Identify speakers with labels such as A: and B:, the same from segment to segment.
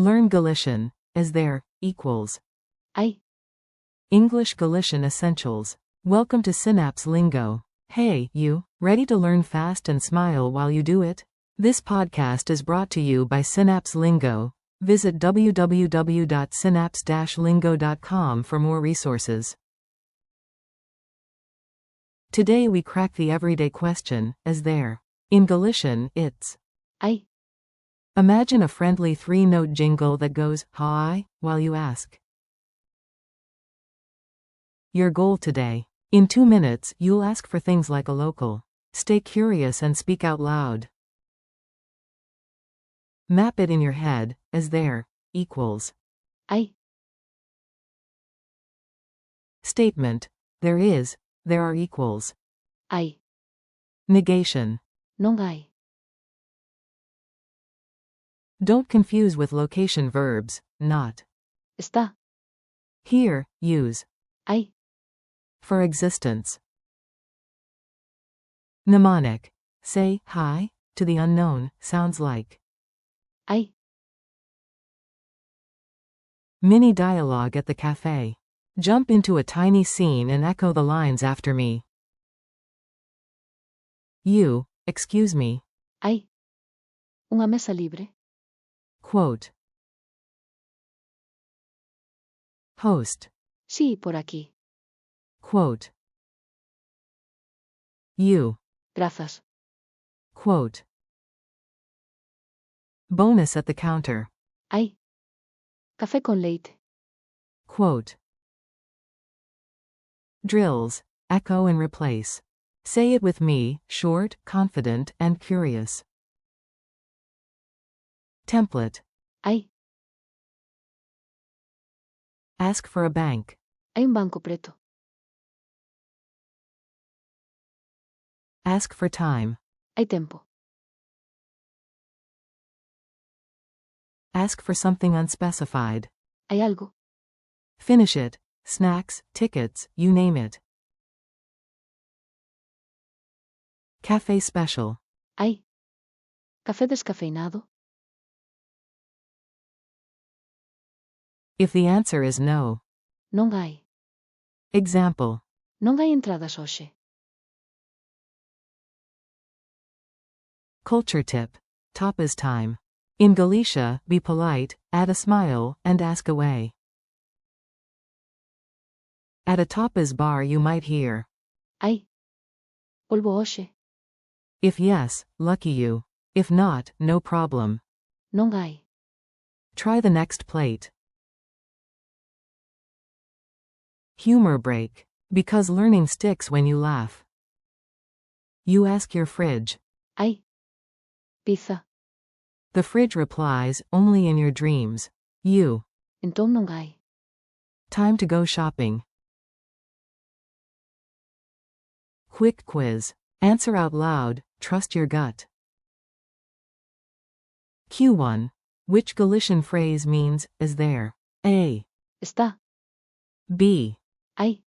A: Learn Galician, as there, equals.
B: Hay.
A: English Galician Essentials. Welcome to Synapse Lingo. Hey, you, ready to learn fast and smile while you do it? This podcast is brought to you by Synapse Lingo. Visit www.synapse-lingo.com for more resources. Today we crack the everyday question, as there. In Galician, it's
B: Hay.
A: Imagine a friendly three-note jingle that goes, hi, while you ask. Your goal today. In 2 minutes, you'll ask for things like a local. Stay curious and speak out loud. Map it in your head, as there, equals.
B: Hay.
A: Statement. There are equals.
B: Hay. Non
A: Negation.
B: hay.
A: Don't confuse with location verbs, not.
B: Está.
A: Here, use.
B: Hay.
A: For existence. Mnemonic. Say, hi, to the unknown, sounds like.
B: Hay.
A: Mini dialogue at the cafe. Jump into a tiny scene and echo the lines after me. You, excuse me.
B: Hay. Uma mesa libre.
A: Quote. Host.
B: Sí, por aquí.
A: Quote. You.
B: Gracias.
A: Quote. Bonus at the counter.
B: Hay. Café con leite.
A: Quote. Drills. Echo and replace. Say it with me, short, confident, and curious. Template.
B: Hay.
A: Ask for a bank.
B: Hay un banco preto.
A: Ask for time.
B: Hay tempo.
A: Ask for something unspecified.
B: Hay algo.
A: Finish it. Snacks, tickets, you name it. Cafe special.
B: Hay. Café descafeinado.
A: If the answer is no.
B: Non hay.
A: Example.
B: Non hay entradas hoxe.
A: Culture tip. Tapas time. In Galicia, be polite, add a smile, and ask away. At a tapas bar you might hear.
B: Hay. Polvo hoxe.
A: If yes, lucky you. If not, no problem.
B: Non hay.
A: Try the next plate. Humor break. Because learning sticks when you laugh. You ask your fridge.
B: Hay. Pizza.
A: The fridge replies, only in your dreams. You.
B: Entón non hay.
A: Time to go shopping. Quick quiz. Answer out loud, trust your gut. Q1. Which Galician phrase means, is there? A.
B: Está.
A: B.
B: Hay.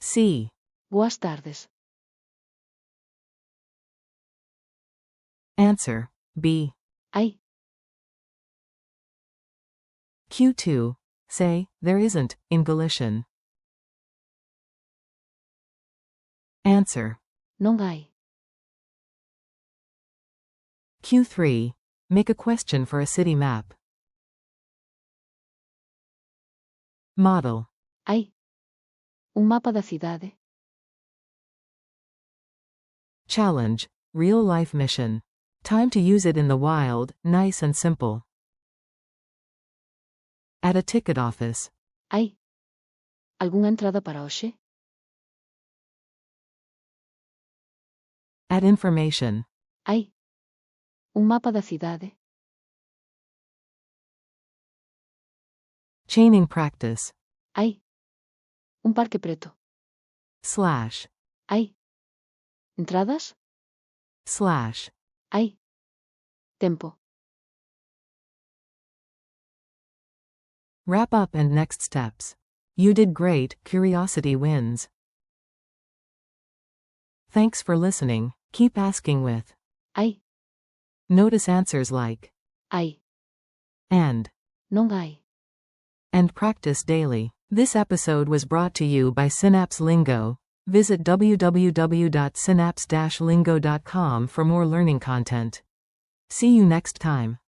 A: C.
B: Boas tardes.
A: Answer. B.
B: Hay.
A: Q2. Say, there isn't, in Galician. Answer.
B: Non hay.
A: Q3. Make a question for a city map. Model.
B: Hay. Un mapa da cidade.
A: Challenge. Real-life mission. Time to use it in the wild, nice and simple. At a ticket office.
B: Hay. Algunha entrada para hoxe?
A: At information.
B: Hay. Un mapa da cidade.
A: Chaining practice.
B: Hay. Un parque preto.
A: Slash.
B: Hay. Entradas?
A: Slash.
B: Hay. Tempo.
A: Wrap up and next steps. You did great, curiosity wins. Thanks for listening. Keep asking with.
B: Hay.
A: Notice answers like
B: Hay.
A: and
B: Non hai.
A: and practice daily. This episode was brought to you by Synapse Lingo. Visit www.synapse-lingo.com for more learning content. See you next time.